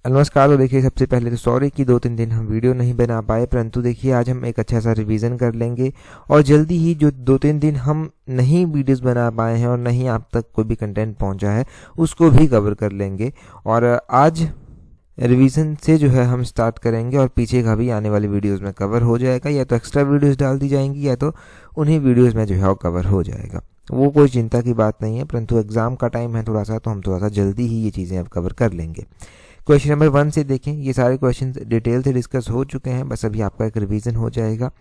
नमस्कार। तो देखिए, सबसे पहले तो सॉरी कि 2-3 दिन हम वीडियो नहीं बना पाए, परंतु देखिए आज हम एक अच्छा सा रिवीजन कर लेंगे और जल्दी ही जो 2-3 दिन हम नहीं वीडियोस बना पाए हैं और नहीं आप तक कोई भी कंटेंट पहुंचा है उसको भी कवर कर लेंगे। और आज रिवीजन से जो है हम स्टार्ट करेंगे और पीछे का भी आने वाली वीडियोस में कवर हो जाएगा, या तो एक्स्ट्रा वीडियोस डाल दी जाएंगी या तो उन्हीं वीडियोस में जो है वो कवर हो जाएगा। वो कोई चिंता की बात नहीं है, परंतु एग्जाम का टाइम है थोड़ा सा, तो हम थोड़ा सा जल्दी ही ये चीज़ें अब कवर कर लेंगे। क्वेश्चन नंबर 1 से देखें, ये सारे क्वेश्चन डिटेल से डिस्कस हो चुके हैं, बस अभी आपका एक रिवीजन हो जाएगा।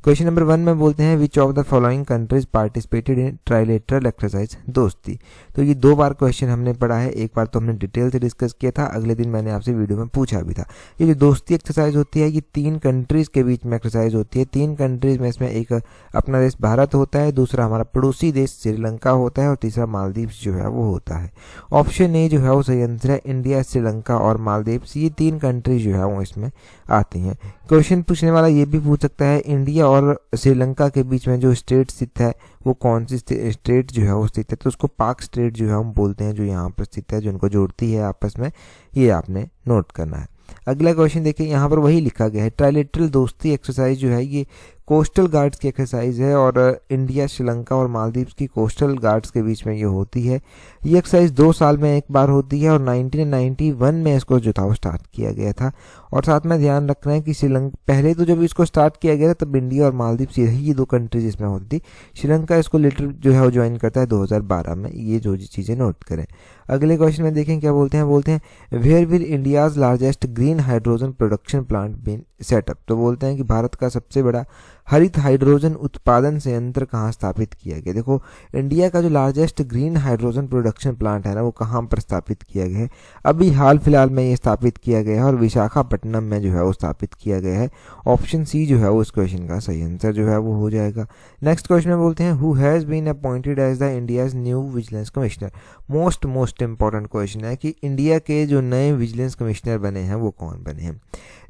क्वेश्चन नंबर 1 में बोलते हैं विच of the following countries participated in trilateral exercise दोस्ती। तो ये 2 बार क्वेश्चन हमने पढ़ा है, एक बार तो हमने डिटेल से डिस्कस किया था, अगले दिन मैंने आपसे वीडियो में पूछा भी था। ये जो दोस्ती एक्सरसाइज होती है ये 3 कंट्रीज के बीच में एक्सरसाइज होती है। 3 कंट्रीज में इसमें एक अपना देश भारत होता है, दूसरा हमारा पड़ोसी देश श्रीलंका होता है और तीसरा मालदीव जो है वो होता है। ऑप्शन ए जो है वो सही आंसर है, इंडिया, श्रीलंका और मालदीव्स, ये 3 कंट्रीज जो है वो इसमें आती हैं। क्वेश्चन पूछने वाला ये भी पूछ सकता है इंडिया और श्रीलंका के बीच में जो स्टेट स्थित है वो कौन सी स्टेट जो है वो स्थित है, तो उसको पाक स्टेट जो है हम बोलते हैं, जो यहाँ पर स्थित है, जो इनको जोड़ती है आपस में, ये आपने नोट करना है। अगला क्वेश्चन देखिए, यहाँ पर वही लिखा गया है ट्राइलेटरल दोस्ती एक्सरसाइज जो है ये कोस्टल गार्ड्स की एक्सरसाइज है और इंडिया, श्रीलंका और मालदीव्स की कोस्टल गार्ड्स के बीच में ये होती है। ये एक्सरसाइज 2 साल में एक बार होती है और 1991 में इसको जो था वो स्टार्ट किया गया था। और साथ में ध्यान रखना है कि श्रीलंका पहले तो जब इसको स्टार्ट किया गया था तब इंडिया और मालदीव्स यही 2 कंट्रीज इसमें होती थी। श्रीलंका इसको लेटर जो है वो ज्वाइन करता है 2012 में, ये जो चीज़ें नोट करें। अगले क्वेश्चन में देखें क्या बोलते हैं where will India's largest green hydrogen production plant been set up. तो बोलते हैं कि भारत का सबसे बड़ा हरित हाइड्रोजन उत्पादन संयंत्र कहाँ स्थापित किया गया। देखो, इंडिया का जो largest green hydrogen production plant है ना वो कहाँ पर स्थापित किया गया है, अभी हाल फिलहाल में ये स्थापित किया गया है और विशाखापट्टनम में जो है वो स्थापित किया गया है। ऑप्शन सी जो है वो इस क्वेश्चन का सही आंसर जो है वो हो जाएगा। नेक्स्ट क्वेश्चन में बोलते हैं who has been appointed as the India's new vigilance commissioner. Most important question है कि इंडिया के जो नए विजिलेंस कमिश्नर बने हैं वो कौन बने हैं।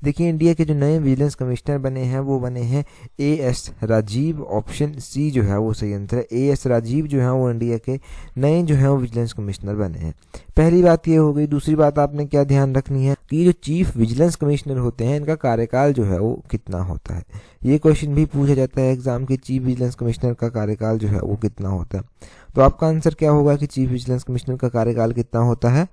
देखिए, इंडिया के जो नए विजिलेंस कमिश्नर बने हैं वो बने हैं एएस राजीव। ऑप्शन सी जो है वो सही आंसर है, एएस राजीव जो है वो इंडिया के नए जो है वो विजिलेंस कमिश्नर बने हैं। पहली बात ये हो गई। दूसरी बात आपने क्या ध्यान रखनी है कि जो चीफ विजिलेंस कमिश्नर होते हैं इनका कार्यकाल जो है वो कितना होता है। ये क्वेश्चन भी पूछा जाता है एग्जाम के, चीफ विजिलेंस कमिश्नर का कार्यकाल जो है वो कितना होता है। तो आपका आंसर क्या होगा कि चीफ विजिलेंस कमिश्नर का कार्यकाल कितना होता है।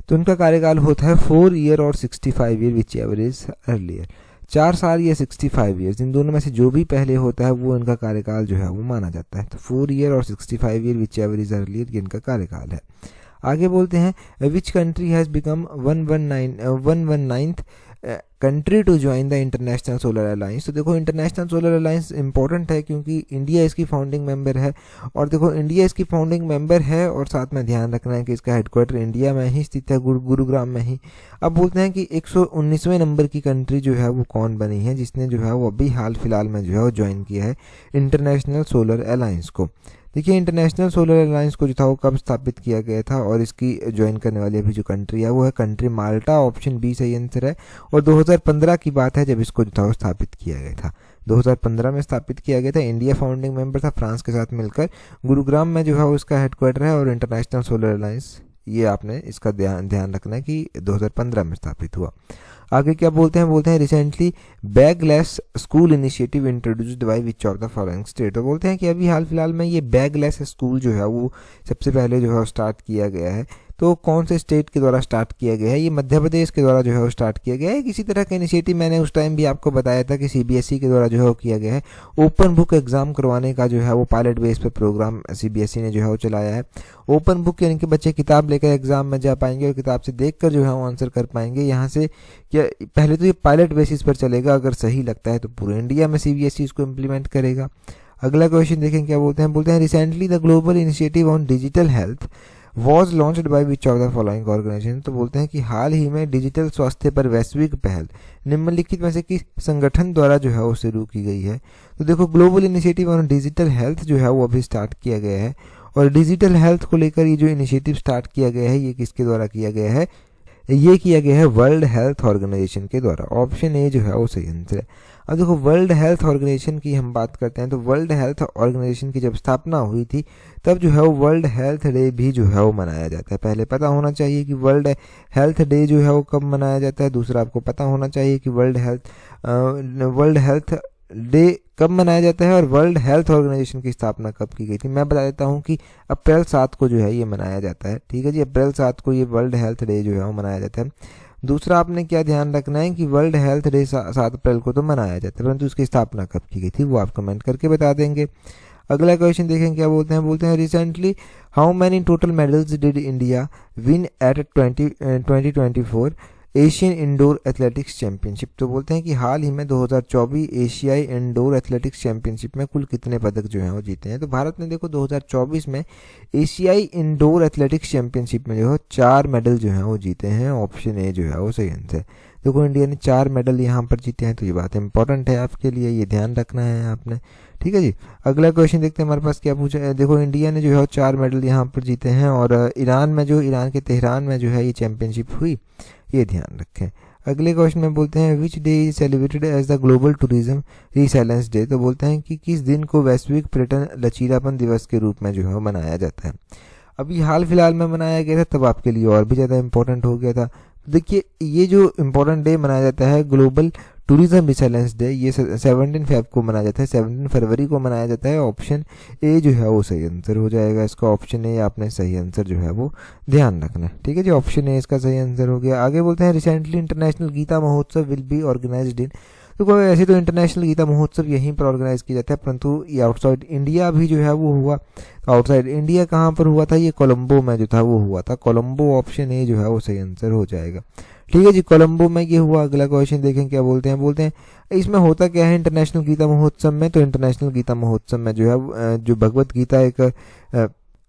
तो उनका कार्यकाल होता है 4 ईयर और 65 year whichever is earlier. 4 साल या 65 ईयर्स, इन दोनों में से जो भी पहले होता है वो इनका कार्यकाल जो है वो माना जाता है। तो 4 ईयर और 65 year whichever is earlier ये इनका कार्यकाल है। आगे बोलते हैं which country has become 119th country to join the international solar alliance. तो देखो, इंटरनेशनल सोलर अलायंस इंपॉर्टेंट है क्योंकि इंडिया इसकी फाउंडिंग मेंबर है। और देखो, इंडिया इसकी फाउंडिंग मेंबर है और साथ में ध्यान रखना है कि इसका हेडक्वार्टर इंडिया में ही स्थित है, गुरुग्राम में ही। अब बोलते हैं कि 119वें नंबर की कंट्री जो है वो कौन बनी है जिसने जो है वो अभी हाल फिलहाल में जो है वो ज्वाइन किया है इंटरनेशनल सोलर अलायंस को। देखिए, इंटरनेशनल सोलर अलायंस को जो था वो कब स्थापित किया गया था और इसकी ज्वाइन करने वाली अभी जो कंट्री है वो है कंट्री माल्टा। ऑप्शन बी सही आंसर है। और 2015 की बात है जब इसको जो था वो स्थापित किया गया था। 2015 में स्थापित किया गया था। इंडिया फाउंडिंग मेंबर था फ्रांस के साथ मिलकर। गुरुग्राम में जो है उसका हेडक्वार्टर है और इंटरनेशनल सोलर अलायंस, ये आपने इसका ध्यान रखना है कि 2015 में स्थापित हुआ। आगे क्या बोलते हैं recently bagless school initiative introduced by which of the following state. तो बोलते हैं कि अभी हाल फिलहाल में ये बैगलेस स्कूल जो है वो सबसे पहले जो है स्टार्ट किया गया है। तो कौन से स्टेट के द्वारा स्टार्ट किया गया है, ये मध्य प्रदेश के द्वारा जो है वो स्टार्ट किया गया है। किसी तरह का इनिशिएटिव मैंने उस टाइम भी आपको बताया था कि सीबीएसई के द्वारा जो है वो किया गया है। ओपन बुक एग्जाम करवाने का जो है वो पायलट बेस पर प्रोग्राम सीबीएसई ने जो है वो चलाया है। ओपन बुक यानी कि बच्चे किताब लेकर एग्जाम में जा पाएंगे और किताब से देखकर जो है वो आंसर कर पाएंगे। यहाँ से क्या पहले तो ये पायलट बेसिस पर चलेगा, अगर सही लगता है तो पूरे इंडिया में सीबीएसई इसको इम्प्लीमेंट करेगा। अगला क्वेश्चन देखें क्या बोलते हैं recently the global initiative on digital health was launched by which of the following organisation. तो बोलते हैं कि हाल ही में डिजिटल स्वास्थ्य पर वैश्विक पहल निम्नलिखित में से किस संगठन द्वारा जो है वो शुरू की गई है। तो देखो, global initiative on digital health जो है वो अभी स्टार्ट किया गया है और डिजिटल हेल्थ को लेकर ये जो इनिशिएटिव स्टार्ट किया गया है ये किसके द्वारा किया गया है, ये किया गया है वर्ल्ड हेल्थ ऑर्गेनाइजेशन के द्वारा। ऑप्शन ए जो है वो सही आंसर है। अब देखो वर्ल्ड हेल्थ ऑर्गेनाइजेशन की हम बात करते हैं तो वर्ल्ड हेल्थ ऑर्गेनाइजेशन की जब स्थापना हुई थी तब जो है वो वर्ल्ड हेल्थ डे भी जो है वो मनाया जाता है। पहले पता होना चाहिए कि वर्ल्ड हेल्थ डे जो है वो कब मनाया जाता है। दूसरा आपको पता होना चाहिए कि वर्ल्ड हेल्थ डे कब मनाया जाता है और वर्ल्ड हेल्थ ऑर्गेनाइजेशन की स्थापना कब की गई थी। मैं बता देता हूँ कि अप्रैल 7 को जो है ये मनाया जाता है। ठीक है जी, अप्रैल 7 को ये वर्ल्ड हेल्थ डे जो है वो मनाया जाता है। दूसरा आपने क्या ध्यान रखना है कि वर्ल्ड हेल्थ डे 7 अप्रैल को तो मनाया जाता है, परंतु उसकी स्थापना कब की गई थी वो आप कमेंट करके बता देंगे। अगला क्वेश्चन देखें क्या बोलते हैं recently how many total medals did India win at 2024 Asian indoor athletics championship. तो बोलते हैं कि हाल ही में 2024 एशियाई इंडोर एथलेटिक्स चैंपियनशिप में कुल कितने पदक जो हैं वो जीते हैं। तो भारत ने देखो 2024 में एशियाई इंडोर एथलेटिक्स चैंपियनशिप में जो है 4 मेडल जो हैं वो जीते हैं। ऑप्शन ए जो है वो सही आंसर है। देखो इंडिया ने 4 मेडल यहाँ पर जीते हैं, तो ये बात इंपॉर्टेंट है आपके लिए, ये ध्यान रखना है आपने। ठीक है जी, अगला क्वेश्चन देखते हैं हमारे पास क्या पूछा है। देखो इंडिया ने जो है 4 मेडल यहाँ पर जीते हैं और ईरान के तेहरान में जो है ये चैंपियनशिप हुई, ये ध्यान रखें। अगले क्वेश्चन में बोलते हैं which day is celebrated as the global tourism resilience day. तो बोलते हैं कि किस दिन को वैश्विक पर्यटन लचीलापन दिवस के रूप में जो है मनाया जाता है। अभी हाल फिलहाल में मनाया गया था, तब आपके लिए और भी ज़्यादा इंपॉर्टेंट हो गया था। देखिए ये जो इम्पोर्टेंट डे मनाया जाता है ग्लोबल टूरिज्म रिसाइलेंस डे, ये 17 फेब को मनाया जाता है, 17 फरवरी को मनाया जाता है। ऑप्शन ए जो है वो सही आंसर हो जाएगा इसका। ऑप्शन ए आपने सही आंसर जो है वो ध्यान रखना है। ठीक है जी, ऑप्शन ए इसका सही आंसर हो गया। आगे बोलते हैं रिसेंटली इंटरनेशनल गीता महोत्सव विल बी ऑर्गेनाइज्ड इन। तो कोई ऐसे तो इंटरनेशनल गीता महोत्सव यहीं पर ऑर्गेनाइज किया जाता है, परंतु ये आउटसाइड इंडिया भी जो है वो हुआ। तो आउटसाइड इंडिया कहाँ पर हुआ था, ये कोलंबो में जो था वो हुआ था। कोलंबो, ऑप्शन ए जो है वो सही आंसर हो जाएगा। ठीक है जी, कोलंबो में ये हुआ। अगला क्वेश्चन देखें क्या बोलते हैं इसमें होता क्या है इंटरनेशनल गीता महोत्सव में। तो इंटरनेशनल गीता महोत्सव में जो है जो भगवत गीता एक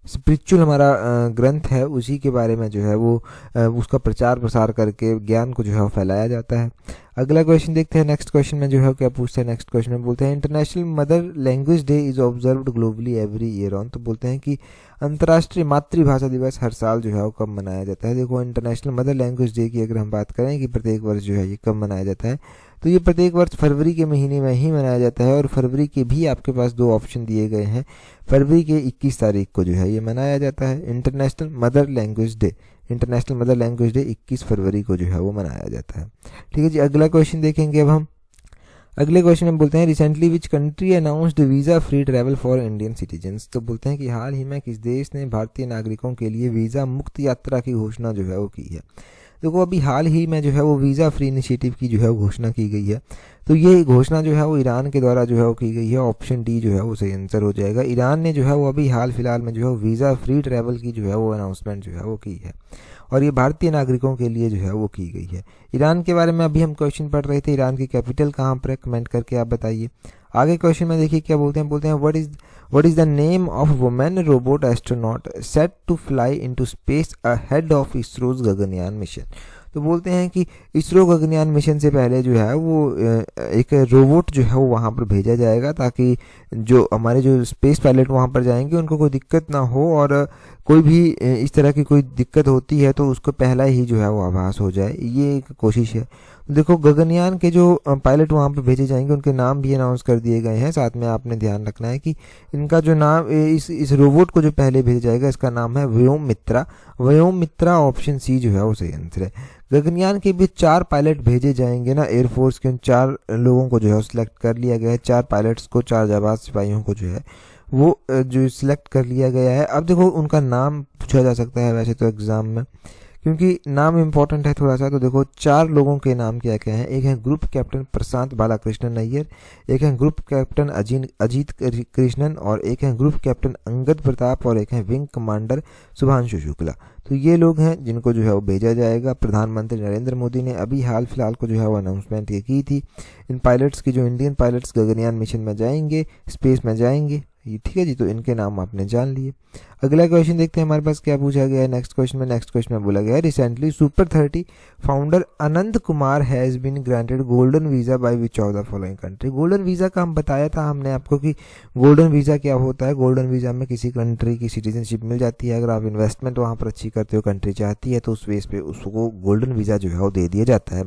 स्पिरिचुअल हमारा ग्रंथ है, उसी के बारे में जो है वो उसका प्रचार प्रसार करके ज्ञान को जो है वो फैलाया जाता है। अगला क्वेश्चन देखते हैं। नेक्स्ट क्वेश्चन में जो है क्या पूछते हैं, नेक्स्ट क्वेश्चन में बोलते हैं international mother language day is observed globally every year on. तो बोलते हैं कि अंतर्राष्ट्रीय मातृभाषा दिवस हर साल जो है वो कब मनाया जाता है। देखो इंटरनेशनल मदर लैंग्वेज डे की अगर हम बात करें कि प्रत्येक वर्ष जो है ये कब मनाया जाता है, तो ये प्रत्येक वर्ष फरवरी के महीने में ही मनाया जाता है। और फरवरी के भी आपके पास 2 ऑप्शन दिए गए हैं। फरवरी के 21 तारीख को जो है ये मनाया जाता है international mother language day. International mother language day 21 फरवरी को जो है वो मनाया जाता है। ठीक है जी, अगला क्वेश्चन देखेंगे अब हम। अगले क्वेश्चन में बोलते हैं recently which country announced visa free travel for Indian citizens. तो बोलते हैं कि हाल ही में किस देश ने भारतीय नागरिकों के लिए वीज़ा मुक्त यात्रा की घोषणा जो है वो की है। देखो अभी हाल ही में जो है वो वीज़ा फ्री इनिशिएटिव की जो है वो घोषणा की गई है। तो ये घोषणा जो है वो ईरान के द्वारा जो है वो की गई है। ऑप्शन डी जो है वो सही आंसर हो जाएगा। ईरान ने जो है वो अभी हाल फिलहाल में जो है वीज़ा फ्री ट्रैवल की जो है वो अनाउंसमेंट जो है वो की है और ये भारतीय नागरिकों के लिए जो है वो की गई है। ईरान के बारे में अभी हम क्वेश्चन पढ़ रहे थे, ईरान की कैपिटल कहाँ पर है, कमेंट करके आप बताइए। आगे क्वेश्चन में देखिए क्या बोलते हैं what is the name of women robot astronaut set to fly into space ahead of ISRO's Gaganyaan mission. तो बोलते हैं कि इसरो गगनयान मिशन से पहले जो है वो एक रोबोट जो है वो वहाँ पर भेजा जाएगा, ताकि जो हमारे जो स्पेस पायलट वहाँ पर जाएंगे उनको कोई दिक्कत ना हो और कोई भी इस तरह की कोई दिक्कत होती है तो उसको पहला ही जो है वो आभास हो जाए, ये एक कोशिश है। देखो गगनयान के जो पायलट वहाँ पर भेजे जाएंगे उनके नाम भी अनाउंस कर दिए गए हैं। साथ में आपने ध्यान रखना है कि इनका जो नाम इस रोबोट को जो पहले भेजा जाएगा इसका नाम है व्योम मित्रा। ऑप्शन सी जो है वो सही आंसर है। गगनयान के भी 4 पायलट भेजे जाएंगे ना एयरफोर्स के, उन 4 लोगों को जो है सिलेक्ट कर लिया गया है। 4 पायलट्स को, 4 जाबाज सिपाहियों को जो है वो जो सिलेक्ट कर लिया गया है। अब देखो उनका नाम पूछा जा सकता है वैसे तो एग्जाम में, क्योंकि नाम इंपॉर्टेंट है थोड़ा सा। तो देखो 4 लोगों के नाम क्या क्या हैं। एक है ग्रुप कैप्टन प्रशांत बालाकृष्णन अय्यर, एक है ग्रुप कैप्टन अजीत कृष्णन, और एक है ग्रुप कैप्टन अंगद प्रताप, और एक है विंग कमांडर शुभांशु शुक्ला। तो ये लोग हैं जिनको जो है वो भेजा जाएगा। प्रधानमंत्री नरेंद्र मोदी ने अभी हाल फिलहाल को जो है वो अनाउंसमेंट ये की थी इन पायलट्स की, जो इंडियन पायलट्स गगनयान मिशन में जाएंगे, स्पेस में जाएंगे। ठीक है जी, तो इनके नाम आपने जान लिए। अगला क्वेश्चन देखते हैं हमारे पास क्या पूछा गया है नेक्स्ट क्वेश्चन में बोला गया है recently super 30 founder Anand Kumar has been granted golden visa by which of the following country. Golden visa का हम बताया था हमने आपको कि गोल्डन वीजा क्या होता है। गोल्डन वीजा में किसी कंट्री की सिटीजनशिप मिल जाती है, अगर आप इन्वेस्टमेंट वहाँ पर अच्छी करते हो, कंट्री चाहती है तो उस बेस पे उसको गोल्डन वीजा जो है वो दे दिया जाता है।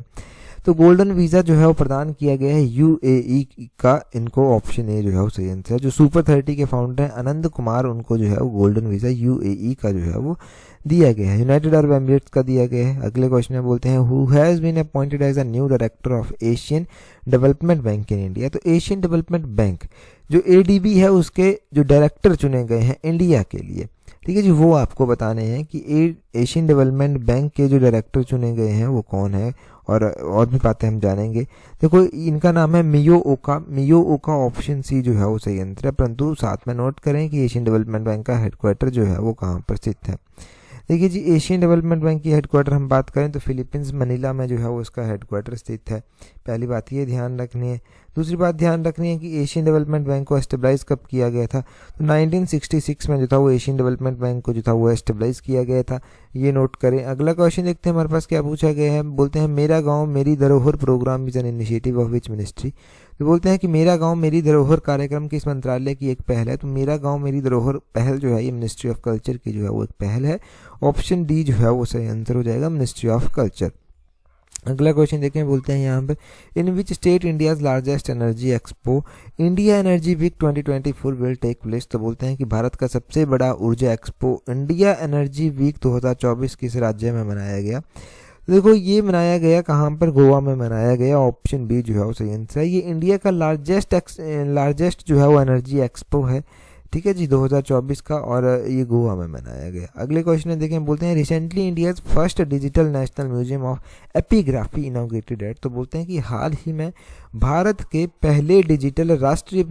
तो गोल्डन वीज़ा जो है वो प्रदान किया गया है यूएई का, इनको ऑप्शन ए जो है वो सही आंसर है। जो सुपर 30 के फाउंडर हैं आनंद कुमार, उनको जो है वो गोल्डन वीज़ा यूएई का जो है वो दिया गया है। यूनाइटेड अरब एमिरेट्स का दिया गया है। अगले क्वेश्चन में बोलते हैं who has been appointed as a new director of Asian development bank in India. तो एशियन डेवलपमेंट बैंक जो एडीबी है उसके जो डायरेक्टर चुने गए हैं इंडिया के लिए, ठीक है जी, वो आपको बताने हैं कि एशियन डेवलपमेंट बैंक के जो डायरेक्टर चुने गए हैं वो कौन है, और भी बातें हम जानेंगे। देखो इनका नाम है मियो ओका। मियो ओका ऑप्शन सी जो है वो सही आंसर है, परंतु साथ में नोट करें कि एशियन डेवलपमेंट बैंक का हेडक्वार्टर जो है वो कहाँ पर स्थित है। देखिए जी, एशियन डेवलपमेंट बैंक की हेडक्वार्टर हम बात करें तो फिलीपींस मनीला में जो है वो उसका हेडक्वार्टर स्थित है। पहली बात ये ध्यान रखनी है। दूसरी बात ध्यान रखनी है कि एशियन डेवलपमेंट बैंक को एस्टेब्लाइज कब किया गया था, तो 1966 में जो था वो एशियन डेवलपमेंट बैंक को जो था वो एस्टेब्लाइज किया गया था, ये नोट करें। अगला क्वेश्चन देखते हैं हमारे पास क्या पूछा गया है। बोलते हैं मेरा गाँव मेरी धरोहर program is an initiative of which ministry. तो बोलते हैं कि मेरा गांव मेरी धरोहर कार्यक्रम किस मंत्रालय की एक पहल है। तो मेरा गांव मेरी धरोहर पहल जो है ये मिनिस्ट्री ऑफ कल्चर की जो है वो एक पहल है। ऑप्शन डी जो है वो सही आंसर हो जाएगा, मिनिस्ट्री ऑफ कल्चर। अगला क्वेश्चन देखें, बोलते हैं यहाँ पे in which state India's largest energy expo India energy week 2024 will take place. तो बोलते हैं कि भारत का सबसे बड़ा ऊर्जा एक्सपो इंडिया एनर्जी वीक 2024 किस राज्य में मनाया गया। देखो ये मनाया गया कहाँ पर, गोवा में मनाया गया। ऑप्शन बी जो है वो सही आंसर है। ये इंडिया का लार्जेस्ट जो है वो एनर्जी एक्सपो है, ठीक है जी, 2024 का, और ये गोवा में मनाया गया। अगले क्वेश्चन में देखें, बोलते हैं recently India's first digital national museum of epigraphy inaugurated at. तो बोलते हैं कि हाल ही में भारत के पहले डिजिटल राष्ट्रीय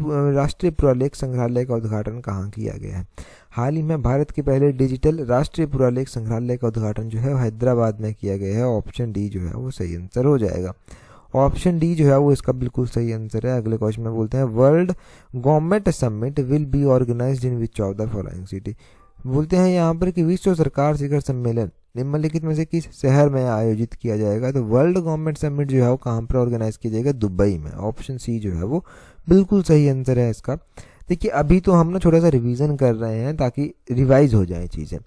पुरालेख संग्रहालय का उद्घाटन कहाँ किया गया है। हाल ही में भारत के पहले डिजिटल राष्ट्रीय पुरालेख संग्रहालय का उद्घाटन जो है हैदराबाद में किया गया है। ऑप्शन डी जो है वो सही आंसर हो जाएगा। ऑप्शन डी जो है वो इसका बिल्कुल सही आंसर है। अगले क्वेश्चन में बोलते हैं world government summit will be organized in which of the following city. बोलते हैं यहाँ पर कि विश्व सरकार शिखर सम्मेलन निम्नलिखित में से किस शहर में आयोजित किया जाएगा। तो वर्ल्ड गवर्नमेंट समिट जो है वो कहाँ पर ऑर्गेनाइज किया जाएगा, दुबई में। ऑप्शन सी जो है वो बिल्कुल सही आंसर है इसका। देखिए अभी तो हम ना थोड़ा सा रिवीजन कर रहे हैं ताकि रिवाइज हो जाए चीज़ें,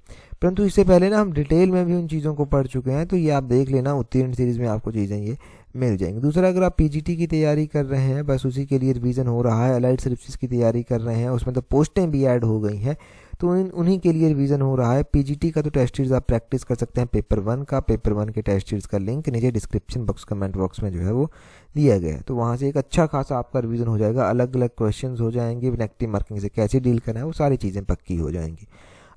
परंतु इससे पहले ना हम डिटेल में भी उन चीज़ों को पढ़ चुके हैं, तो ये आप देख लेना, उत्तीर्ण सीरीज में आपको चीज़ें ये मिल जाएंगी। दूसरा, अगर आप पीजीटी की तैयारी कर रहे हैं, बस उसी के लिए रिवीजन हो रहा है, अलाइड सर्विसेज की तैयारी कर रहे हैं, उसमें तो पोस्टें भी ऐड हो गई हैं, तो उन्हीं के लिए रिवीजन हो रहा है। पीजीटी का तो टेस्ट सीरीज आप प्रैक्टिस कर सकते हैं पेपर 1 का। पेपर 1 के टेस्ट सीरीज का लिंक नीचे डिस्क्रिप्शन बॉक्स कमेंट बॉक्स में जो है वो दिया गया है, तो वहाँ से एक अच्छा खासा आपका रिवीजन हो जाएगा। अलग अलग क्वेश्चंस हो जाएंगे, नेगेटिव मार्किंग से कैसे डील करना है वो सारी चीज़ें पक्की हो जाएंगी।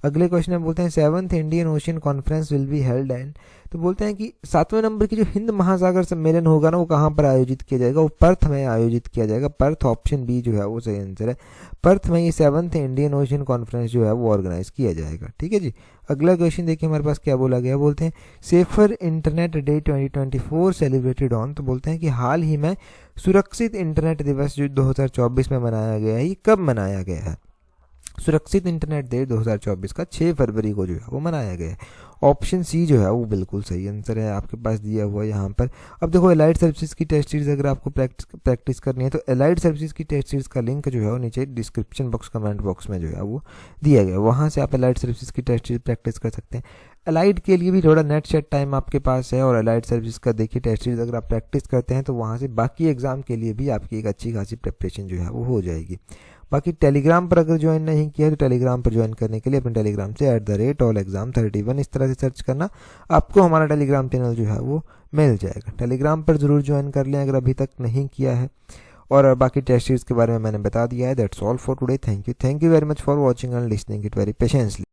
अगले क्वेश्चन में बोलते हैं 7th Indian ocean conference will be held and. तो बोलते हैं कि 7वें नंबर की जो हिंद महासागर सम्मेलन होगा ना वो कहाँ पर आयोजित किया जाएगा, वो पर्थ में आयोजित किया जाएगा। पर्थ, ऑप्शन बी जो है वो सही आंसर है। पर्थ में ये 7th इंडियन ओशियन कॉन्फ्रेंस जो है वो ऑर्गेनाइज किया जाएगा, ठीक है जी। अगला क्वेश्चन देखिए हमारे पास क्या बोला गया। बोलते हैं safer internet day 2024 celebrated on. तो बोलते हैं कि हाल ही में सुरक्षित इंटरनेट दिवस जो 2024 में मनाया गया है, ये कब मनाया गया है। सुरक्षित इंटरनेट डे 2024 का 6 फरवरी को जो है वो मनाया गया है। ऑप्शन सी जो है वो बिल्कुल सही आंसर है, आपके पास दिया हुआ है यहाँ पर। अब देखो एलाइड सर्विसेज की टेस्ट सीरीज अगर आपको प्रैक्टिस करनी है तो एलाइड सर्विसेज की टेस्ट सीरीज का लिंक जो है वो नीचे डिस्क्रिप्शन बॉक्स कमेंट बॉक्स में जो है वो दिया गया है, वहाँ से आप एलाइड सर्विसेज की टेस्ट सीरीज प्रैक्टिस कर सकते हैं। एलाइड के लिए भी थोड़ा नेट सेट टाइम आपके पास है, और एलाइड सर्विस का देखिए टेस्ट सीरीज अगर आप प्रैक्टिस करते हैं तो वहाँ से बाकी एग्जाम के लिए भी आपकी एक अच्छी खासी प्रिपरेशन जो है वो हो जाएगी। बाकी टेलीग्राम पर अगर ज्वाइन नहीं किया तो टेलीग्राम पर ज्वाइन करने के लिए अपने टेलीग्राम से @allexam31 इस तरह से सर्च करना, आपको हमारा टेलीग्राम चैनल जो है वो मिल जाएगा। टेलीग्राम पर ज़रूर ज्वाइन कर लें अगर अभी तक नहीं किया है। और बाकी टेस्ट सीरीज के बारे में मैंने बता दिया है। That's all for today. Thank you very much for watching and listening it very patiently.